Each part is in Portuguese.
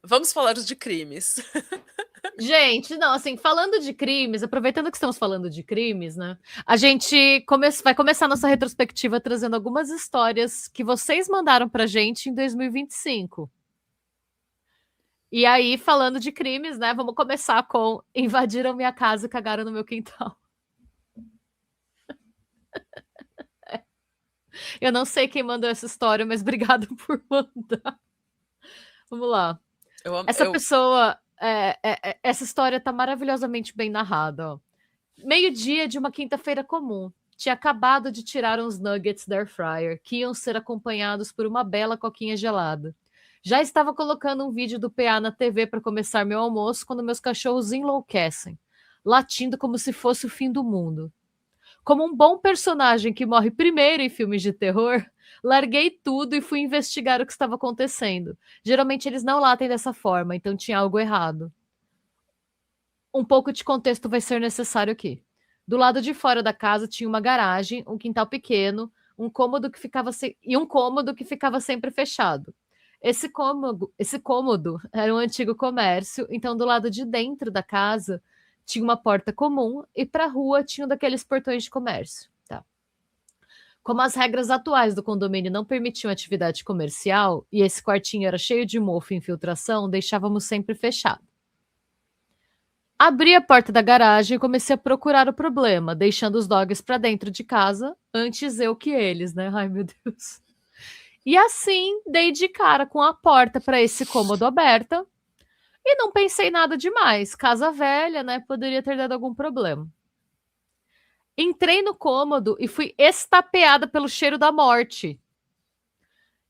Vamos falar de crimes. Gente, não, assim, falando de crimes, aproveitando que estamos falando de crimes, né? A gente vai começar nossa retrospectiva trazendo algumas histórias que vocês mandaram pra gente em 2025. E aí, falando de crimes, né? Vamos começar com invadiram minha casa e cagaram no meu quintal. Eu não sei quem mandou essa história, mas obrigado por mandar. Vamos lá. Essa Eu... pessoa, essa história tá maravilhosamente bem narrada, ó. Meio-dia de uma quinta-feira comum. Tinha acabado de tirar uns nuggets da air fryer, que iam ser acompanhados por uma bela coquinha gelada. Já estava colocando um vídeo do PA na TV para começar meu almoço quando meus cachorros enlouquecem, latindo como se fosse o fim do mundo. Como um bom personagem que morre primeiro em filmes de terror, larguei tudo e fui investigar o que estava acontecendo. Geralmente eles não latem dessa forma, então tinha algo errado. Um pouco de contexto vai ser necessário aqui. Do lado de fora da casa tinha uma garagem, um quintal pequeno, um cômodo que ficava e um cômodo que ficava sempre fechado. Esse cômodo era um antigo comércio, então do lado de dentro da casa tinha uma porta comum e para a rua tinha um daqueles portões de comércio. Tá. Como as regras atuais do condomínio não permitiam atividade comercial e esse quartinho era cheio de mofo e infiltração, deixávamos sempre fechado. Abri a porta da garagem e comecei a procurar o problema, deixando os dogs para dentro de casa, antes eu que eles, né? Ai, meu Deus. E assim, dei de cara com a porta para esse cômodo aberta e não pensei nada demais. Casa velha, né? Poderia ter dado algum problema. Entrei no cômodo e fui estapeada pelo cheiro da morte.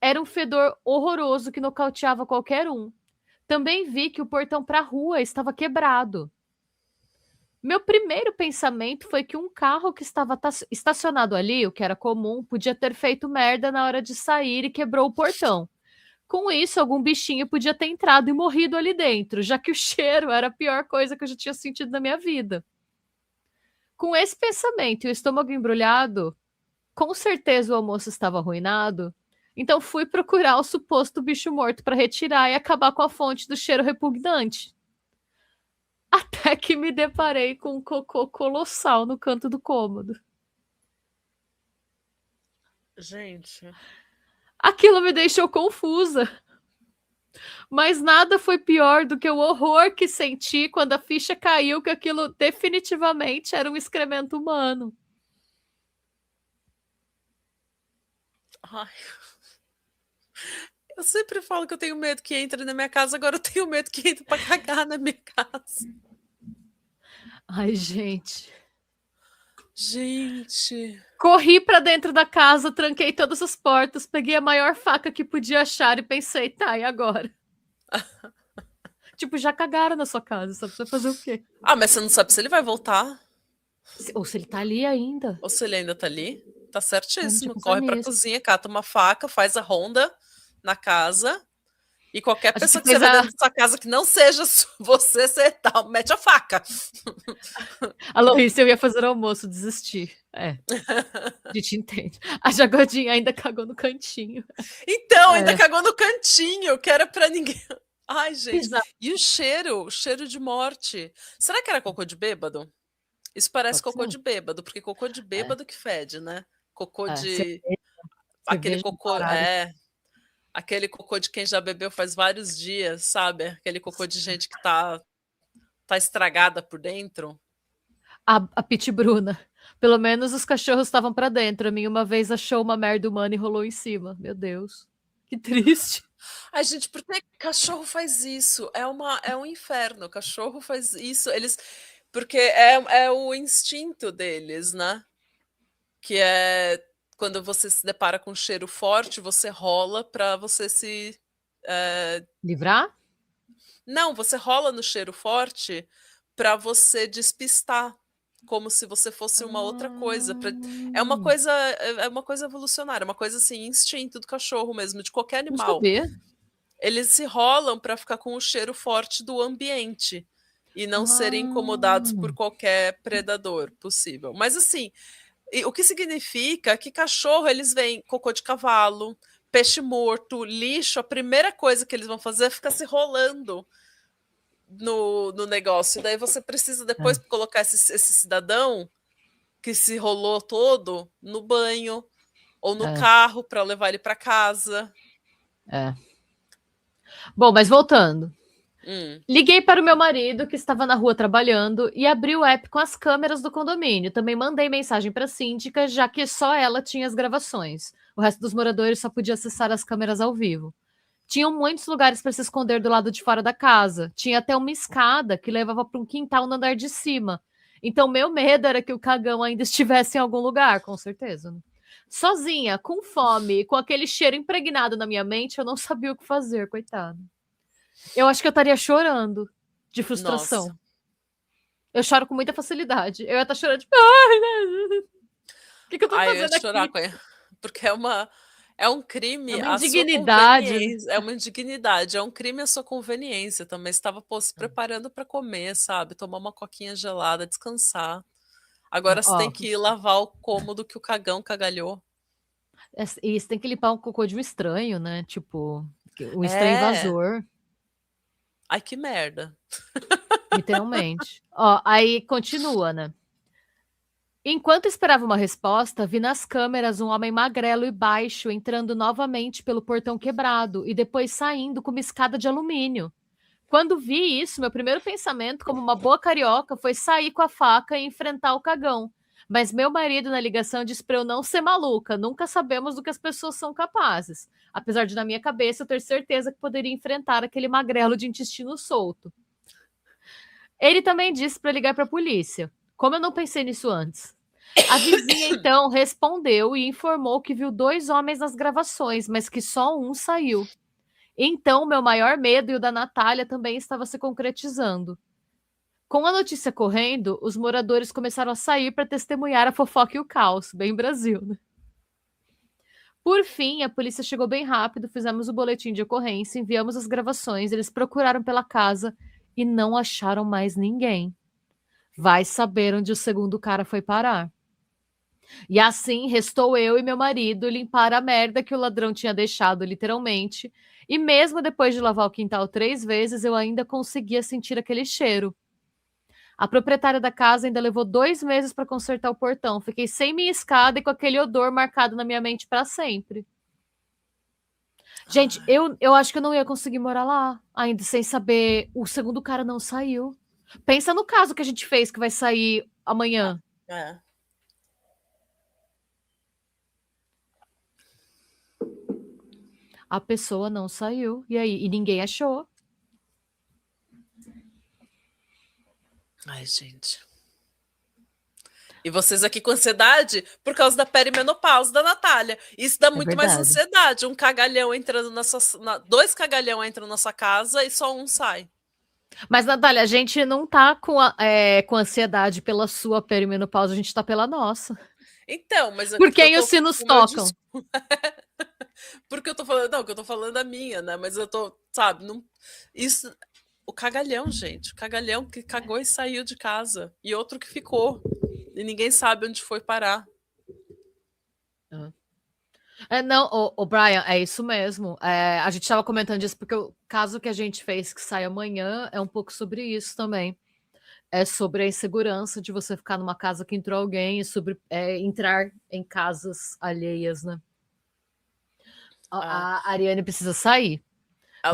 Era um fedor horroroso que nocauteava qualquer um. Também vi que o portão para a rua estava quebrado. Meu primeiro pensamento foi que um carro que estava estacionado ali, o que era comum, podia ter feito merda na hora de sair e quebrou o portão. Com isso, algum bichinho podia ter entrado e morrido ali dentro, já que o cheiro era a pior coisa que eu já tinha sentido na minha vida. Com esse pensamento e o estômago embrulhado, com certeza o almoço estava arruinado, então fui procurar o suposto bicho morto para retirar e acabar com a fonte do cheiro repugnante. Até que me deparei com um cocô colossal no canto do cômodo. Gente. Aquilo me deixou confusa. Mas nada foi pior do que o horror que senti quando a ficha caiu que aquilo definitivamente era um excremento humano. Ai. Eu sempre falo que eu tenho medo que entre na minha casa, agora eu tenho medo que entre pra cagar na minha casa. Ai, gente. Gente. Corri pra dentro da casa, tranquei todas as portas, peguei a maior faca que podia achar e pensei, tá, e agora? Tipo, já cagaram na sua casa, sabe? Você vai fazer o quê? Ah, mas você não sabe se ele vai voltar Ou se ele tá ali ainda. ou se ele ainda tá ali. Tá Eu não tinha certíssimo. pensado Corre pra nisso. cozinha, cata uma faca, faz a ronda na casa. E qualquer A gente pessoa que você fez vê a. dentro da sua casa que não seja você tá, mete a faca. A Aloyssia, eu ia fazer o almoço, desistir. É, a gente entende. A Jagodinha ainda cagou no cantinho. Então, ainda É, cagou no cantinho, que era pra ninguém. Ai, gente. bizarro. E o cheiro de morte. Será que era cocô de bêbado? Isso parece Pode cocô ser. de bêbado, porque cocô de É, bêbado que fede, né? Cocô é. de. Aquele Cerveja no cocô. horário. Aquele cocô de quem já bebeu faz vários dias, sabe? Aquele cocô de gente que tá estragada por dentro. A Pit Bruna. Pelo menos os cachorros estavam pra dentro. A minha uma vez achou uma merda humana e rolou em cima. Meu Deus. Que triste. Ai, gente, por que cachorro faz isso? É um inferno. Cachorro faz isso. Porque é o instinto deles, né? Que é quando você se depara com um cheiro forte, você rola pra você se. é, Livrar? Não, você rola no cheiro forte pra você despistar, como se você fosse uma outra coisa. Hum, É uma coisa evolucionária, uma coisa assim, instinto do cachorro mesmo, de qualquer não animal. sabia. Eles se rolam pra ficar com o cheiro forte do ambiente e não serem incomodados por Ah, qualquer predador possível. Mas assim, o que significa que cachorro eles veem cocô de cavalo, peixe morto, lixo, a primeira coisa que eles vão fazer é ficar se rolando no negócio. Daí você precisa depois colocar esse cidadão que se rolou todo no banho ou no carro para levar ele para casa. Bom, mas voltando. Liguei para o meu marido, que estava na rua trabalhando, e abri o app com as câmeras do condomínio. Também mandei mensagem para a síndica, já que só ela tinha as gravações. O resto dos moradores só podia acessar as câmeras ao vivo. Tinham muitos lugares para se esconder do lado de fora da casa. Tinha até uma escada que levava para um quintal no andar de cima. Então, meu medo era que o cagão ainda estivesse em algum lugar, com certeza. Né? Sozinha, com fome, com aquele cheiro impregnado na minha mente, eu não sabia o que fazer, coitado. Eu acho que eu estaria chorando de frustração. Nossa. Eu choro com muita facilidade. Eu ia estar chorando, tipo, o que eu tô fazendo eu ia chorar aqui? Porque é um crime uma à sua indignidade. conveniência. É uma indignidade, é um crime à sua conveniência também. Você estava se preparando para comer, sabe? Tomar uma coquinha gelada, descansar. Agora você tem que ir lavar o cômodo que o cagão cagalhou. E você tem que limpar um cocô de um estranho, né? Tipo, um estranho invasor. Ai, que merda. Literalmente. Aí continua, né? Enquanto esperava uma resposta, vi nas câmeras um homem magrelo e baixo entrando novamente pelo portão quebrado e depois saindo com uma escada de alumínio. Quando vi isso, meu primeiro pensamento, como uma boa carioca, foi sair com a faca e enfrentar o cagão. Mas meu marido, na ligação, disse para eu não ser maluca. Nunca sabemos do que as pessoas são capazes. Apesar de, na minha cabeça, eu ter certeza que poderia enfrentar aquele magrelo de intestino solto. Ele também disse para ligar para a polícia. Como eu não pensei nisso antes? A vizinha, então, respondeu e informou que viu 2 homens nas gravações, mas que só um saiu. Então, meu maior medo e o da Natália também estava se concretizando. Com a notícia correndo, os moradores começaram a sair para testemunhar a fofoca e o caos. Bem Brasil, né? Por fim, a polícia chegou bem rápido, fizemos o boletim de ocorrência, enviamos as gravações, eles procuraram pela casa e não acharam mais ninguém. Vai saber onde o segundo cara foi parar. E assim, restou eu e meu marido limpar a merda que o ladrão tinha deixado, literalmente. E mesmo depois de lavar o quintal 3 vezes, eu ainda conseguia sentir aquele cheiro. A proprietária da casa ainda levou 2 meses para consertar o portão. Fiquei sem minha escada e com aquele odor marcado na minha mente para sempre. Gente, eu acho que eu não ia conseguir morar lá, ainda sem saber. O segundo cara não saiu. Pensa no caso que a gente fez, que vai sair amanhã. A pessoa não saiu. E aí? E ninguém achou. Ai, gente. E vocês aqui com ansiedade por causa da perimenopausa da Natália. Isso dá muito mais ansiedade. Um cagalhão entrando na sua... 2 cagalhão entram na sua casa e só um sai. Mas, Natália, a gente não tá com ansiedade pela sua perimenopausa, a gente tá pela nossa. Então, mas... Por quem os sinos tocam? Porque eu tô falando... Não, que eu tô falando da minha, né? Mas eu tô, sabe... Não... Isso... O cagalhão, gente. O cagalhão que cagou e saiu de casa. E outro que ficou. E ninguém sabe onde foi parar. Não, o Brian, é isso mesmo. A gente estava comentando isso porque o caso que a gente fez que sai amanhã é um pouco sobre isso também. É sobre a insegurança de você ficar numa casa que entrou alguém e sobre entrar em casas alheias, né? A Ariane precisa sair.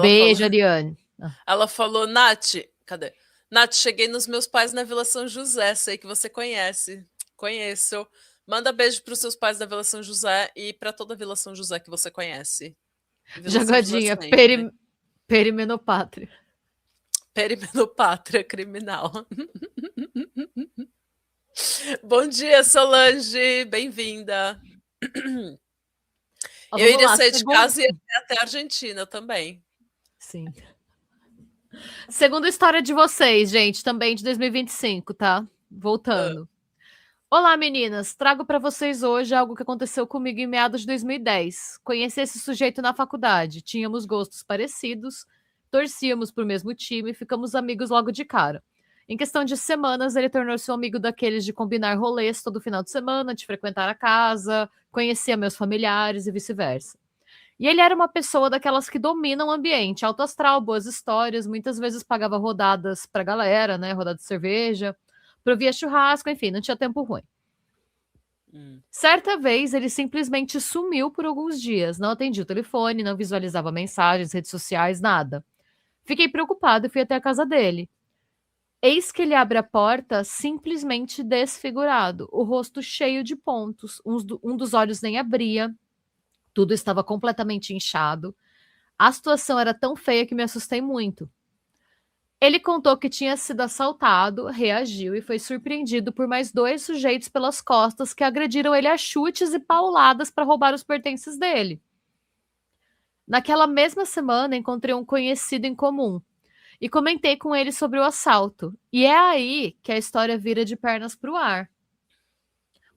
Beijo, Ariane. Ela falou, Nath, cadê? Nath, cheguei nos meus pais na Vila São José, sei que você conhece. Conheço. Manda beijo para os seus pais da Vila São José e para toda a Vila São José que você conhece. Jagodinha, perimenopátria. Perimenopátria criminal. Bom dia, Solange, bem-vinda. Eu iria sair de casa e ir até a Argentina também. Sim. Segunda história de vocês, gente, também de 2025, tá? Voltando. Olá, meninas. Trago para vocês hoje algo que aconteceu comigo em meados de 2010. Conheci esse sujeito na faculdade. Tínhamos gostos parecidos, torcíamos pro mesmo time e ficamos amigos logo de cara. Em questão de semanas, ele tornou-se um amigo daqueles de combinar rolês todo final de semana, de frequentar a casa, conhecia meus familiares e vice-versa. E ele era uma pessoa daquelas que dominam o ambiente, alto astral, boas histórias, muitas vezes pagava rodadas pra galera, né? Rodada de cerveja, provia churrasco, enfim, não tinha tempo ruim. Certa vez, ele simplesmente sumiu por alguns dias, não atendia o telefone, não visualizava mensagens, redes sociais, nada. Fiquei preocupado e fui até a casa dele. Eis que ele abre a porta simplesmente desfigurado, o rosto cheio de pontos, um dos olhos nem abria, tudo estava completamente inchado. A situação era tão feia que me assustei muito. Ele contou que tinha sido assaltado, reagiu e foi surpreendido por mais 2 sujeitos pelas costas que agrediram ele a chutes e pauladas para roubar os pertences dele. Naquela mesma semana, encontrei um conhecido em comum e comentei com ele sobre o assalto. E é aí que a história vira de pernas para o ar.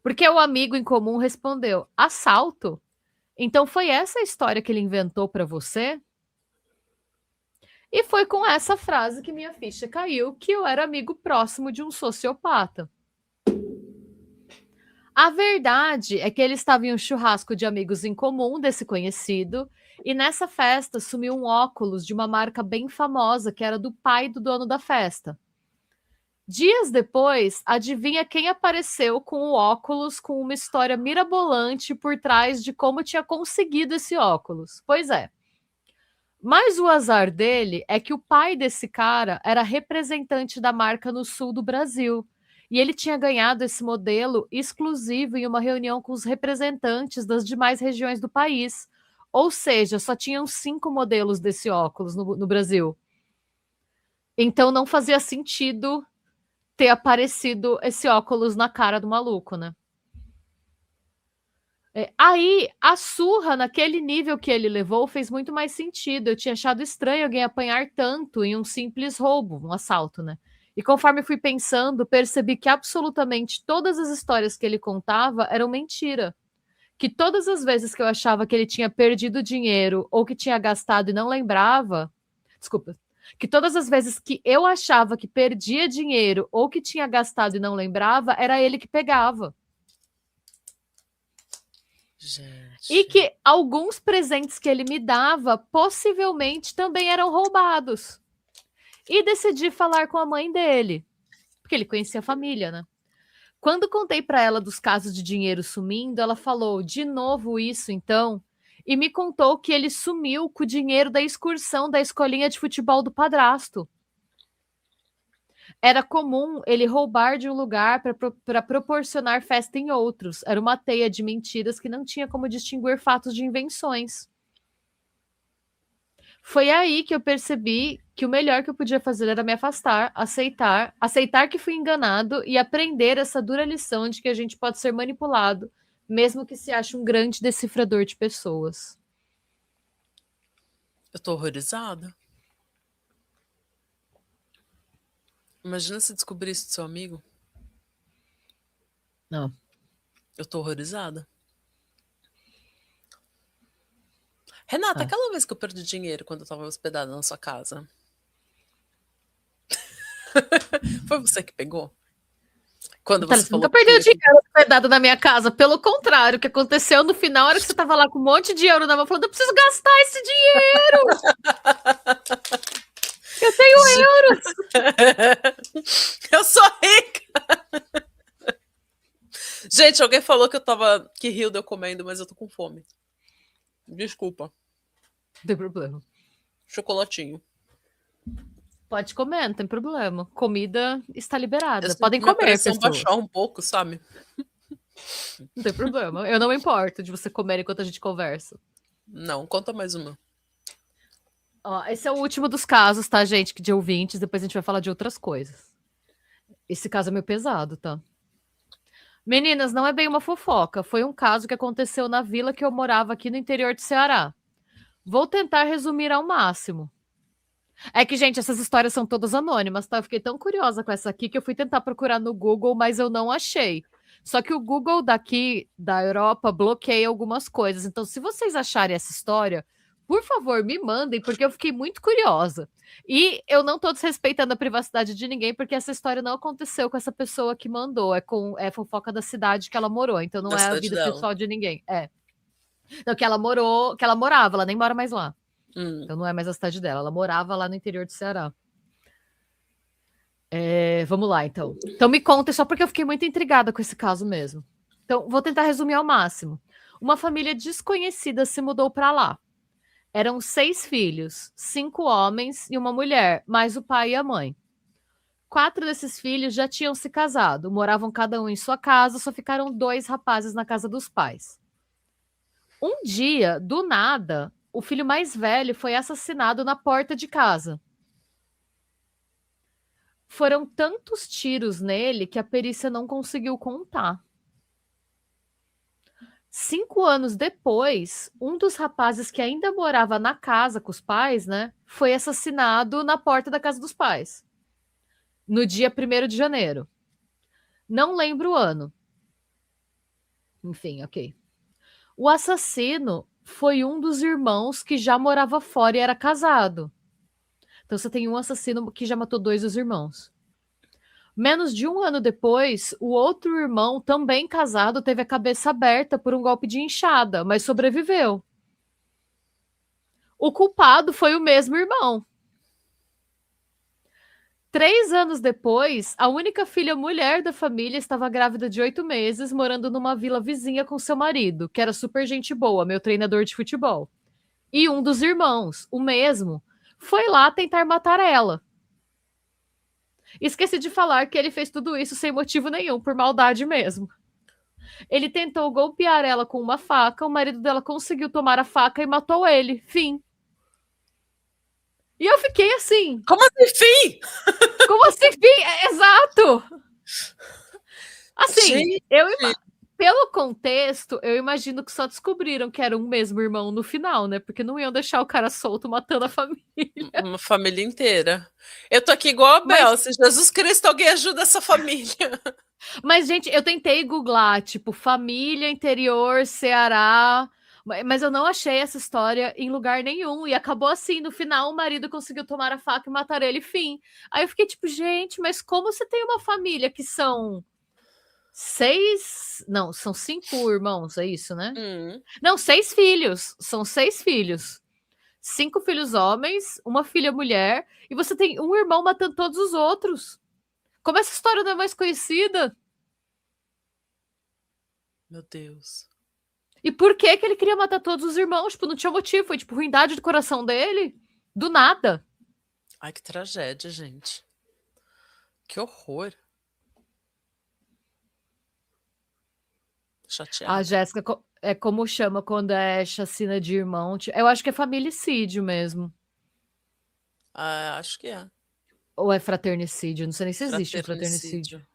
Porque o amigo em comum respondeu: assalto? Então foi essa a história que ele inventou para você? E foi com essa frase que minha ficha caiu, que eu era amigo próximo de um sociopata. A verdade é que ele estava em um churrasco de amigos em comum desse conhecido, e nessa festa sumiu um óculos de uma marca bem famosa, que era do pai do dono da festa. Dias depois, adivinha quem apareceu com o óculos com uma história mirabolante por trás de como tinha conseguido esse óculos? Pois é. Mas o azar dele é que o pai desse cara era representante da marca no sul do Brasil. E ele tinha ganhado esse modelo exclusivo em uma reunião com os representantes das demais regiões do país. Ou seja, só tinham 5 modelos desse óculos no Brasil. Então não fazia sentido ter aparecido esse óculos na cara do maluco, né? Aí, a surra naquele nível que ele levou fez muito mais sentido. Eu tinha achado estranho alguém apanhar tanto em um simples roubo, um assalto, né? E conforme fui pensando, percebi que absolutamente todas as histórias que ele contava eram mentira. Que todas as vezes que eu achava que ele tinha perdido dinheiro ou que tinha gastado e não lembrava. Desculpa. Que todas as vezes que eu achava que perdia dinheiro ou que tinha gastado e não lembrava, era ele que pegava. Gente. E que alguns presentes que ele me dava possivelmente também eram roubados. E decidi falar com a mãe dele, porque ele conhecia a família, né? Quando contei para ela dos casos de dinheiro sumindo, ela falou: de novo isso, então? E me contou que ele sumiu com o dinheiro da excursão da escolinha de futebol do padrasto. Era comum ele roubar de um lugar para proporcionar festa em outros. Era uma teia de mentiras que não tinha como distinguir fatos de invenções. Foi aí que eu percebi que o melhor que eu podia fazer era me afastar, aceitar que fui enganado e aprender essa dura lição de que a gente pode ser manipulado, mesmo que se ache um grande decifrador de pessoas. Eu tô horrorizada. Imagina se descobrisse do seu amigo. Não. Eu tô horrorizada. Renata, aquela vez que eu perdi dinheiro quando eu tava hospedada na sua casa. Foi você que pegou? Quando Natália, você você nunca falou que perdeu queria que... dinheiro hospedado na minha casa. Pelo contrário, o que aconteceu no final era que você tava lá com um monte de euro na mão, falando: eu preciso gastar esse dinheiro! Eu tenho euros! Eu sou rica! Gente, alguém falou que eu tava... que riu de eu comendo, mas eu tô com fome. Desculpa. Não tem problema. Chocolatinho. Pode comer, não tem problema. Comida está liberada. Eu Podem senti minha comer, pressão pessoas. baixar um pouco, sabe? Não tem problema. Eu não me importo de você comer enquanto a gente conversa. Não, conta mais uma. Ó, esse é o último dos casos, tá, gente? De ouvintes. Depois a gente vai falar de outras coisas. Esse caso é meio pesado, tá? Meninas, não é bem uma fofoca. Foi um caso que aconteceu na vila que eu morava aqui no interior de Ceará. Vou tentar resumir ao máximo. É que, gente, essas histórias são todas anônimas, tá? Eu fiquei tão curiosa com essa aqui que eu fui tentar procurar no Google, mas eu não achei. Só que o Google daqui da Europa bloqueia algumas coisas. Então, se vocês acharem essa história, por favor, me mandem, porque eu fiquei muito curiosa. E eu não tô desrespeitando a privacidade de ninguém, porque essa história não aconteceu com essa pessoa que mandou. É fofoca da cidade que ela morou. Então, não Da é a cidade vida dela. pessoal de ninguém. É. Não, que ela morava, ela nem mora mais lá. Hum. Então não é mais a cidade dela, ela morava lá no interior do Ceará. Vamos lá, então. Então me conta, só porque eu fiquei muito intrigada com esse caso mesmo. Então, vou tentar resumir ao máximo. Uma família desconhecida se mudou para lá. Eram 6 filhos, 5 homens e uma mulher, mais o pai e a mãe. 4 desses filhos já tinham se casado, moravam cada um em sua casa, só ficaram 2 rapazes na casa dos pais. Um dia, do nada, o filho mais velho foi assassinado na porta de casa. Foram tantos tiros nele que a perícia não conseguiu contar. 5 anos depois, um dos rapazes que ainda morava na casa com os pais, né, foi assassinado na porta da casa dos pais, no dia 1º de janeiro. Não lembro o ano. Enfim, ok. O assassino foi um dos irmãos que já morava fora e era casado. Então você tem um assassino que já matou 2 dos irmãos. Menos de um ano depois, o outro irmão, também casado, teve a cabeça aberta por um golpe de enxada, mas sobreviveu. O culpado foi o mesmo irmão. 3 anos depois, a única filha mulher da família estava grávida de 8 meses, morando numa vila vizinha com seu marido, que era super gente boa, meu treinador de futebol. E um dos irmãos, o mesmo, foi lá tentar matar ela. Esqueci de falar que ele fez tudo isso sem motivo nenhum, por maldade mesmo. Ele tentou golpear ela com uma faca, o marido dela conseguiu tomar a faca e matou ele. Fim. E eu fiquei assim. Como assim, fim? Como assim, fim? Exato! Assim, Gente. pelo contexto, eu imagino que só descobriram que era um mesmo irmão no final, né? Porque não iam deixar o cara solto matando a família. Uma família inteira. Eu tô aqui igual a Bel. Se Jesus Cristo, alguém ajuda essa família. Mas, gente, eu tentei googlar, tipo, família, interior, Ceará, mas eu não achei essa história em lugar nenhum. E acabou assim, no final o marido conseguiu tomar a faca e matar ele, fim. Aí eu fiquei tipo, gente, mas como você tem uma família que são 6... Não, são 5 irmãos, é isso, né? Não, 6 filhos. São 6 filhos. 5 filhos homens, uma filha mulher, e você tem um irmão matando todos os outros. Como essa história não é mais conhecida? Meu Deus. E por que que ele queria matar todos os irmãos? Tipo, não tinha motivo. Foi, tipo, ruindade do coração dele. Do nada. Ai, que tragédia, gente. Que horror. A Chateada. Jéssica é como chama quando é chacina de irmão. Eu acho que é familicídio mesmo. Ah, acho que é. Ou é fraternicídio. Não sei nem se existe um fraternicídio. Fraternicídio.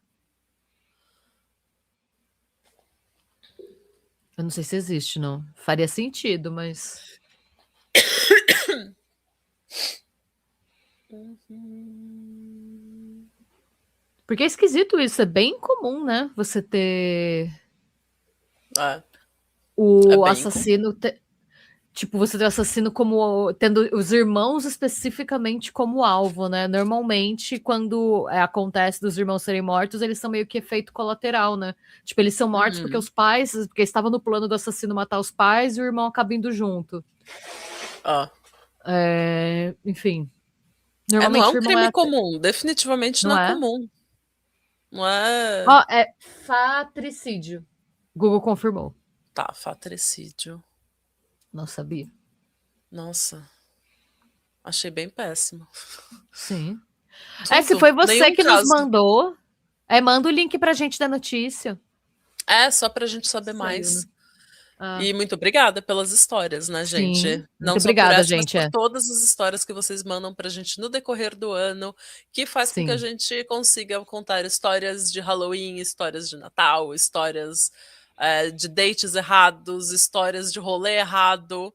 Eu não sei se existe, não. Faria sentido, mas... Porque é esquisito isso. É bem comum, né? Você ter É o bem assassino... Tipo, você tem o assassino como tendo os irmãos especificamente como alvo, né? Normalmente, quando acontece dos irmãos serem mortos, eles são meio que efeito colateral, né? Tipo, eles são mortos porque os pais, porque estava no plano do assassino matar os pais e o irmão acaba indo junto. Enfim. Não é um o irmão crime comum. Definitivamente não é é? comum. Não é. Ó, é fratricídio. Google confirmou. Tá, fratricídio. Não sabia. Nossa. Achei bem péssimo. Sim. Tudo. Se foi você Nenhum que nos caso. mandou, manda o link pra gente da notícia. Só pra gente saber mais. Né? Ah. E muito obrigada pelas histórias, né, gente? Sim, Não muito só por obrigada, essa, mas gente. por todas as histórias que vocês mandam pra gente no decorrer do ano, que faz com que a gente consiga contar histórias de Halloween, histórias de Natal, histórias de dates errados, histórias de rolê errado.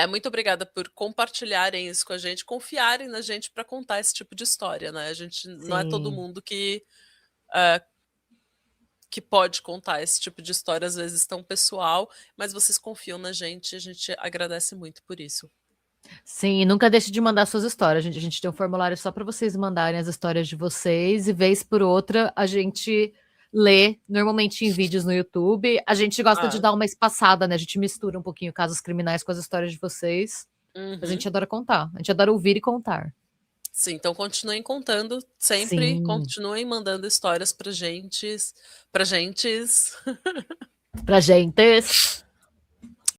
Muito obrigada por compartilharem isso com a gente, confiarem na gente para contar esse tipo de história, né? A gente não é todo mundo que pode contar esse tipo de história, às vezes tão pessoal, mas vocês confiam na gente, a gente agradece muito por isso. Sim, e nunca deixe de mandar suas histórias, gente. A gente tem um formulário só para vocês mandarem as histórias de vocês e vez por outra a gente lê, normalmente em vídeos no YouTube. A gente gosta de Ah. dar uma espaçada, né? A gente mistura um pouquinho casos criminais com as histórias de vocês. Mas a Uhum. gente adora contar. A gente adora ouvir e contar. Sim, então continuem contando sempre, Sim. continuem mandando histórias pra gentes. Pra gentes.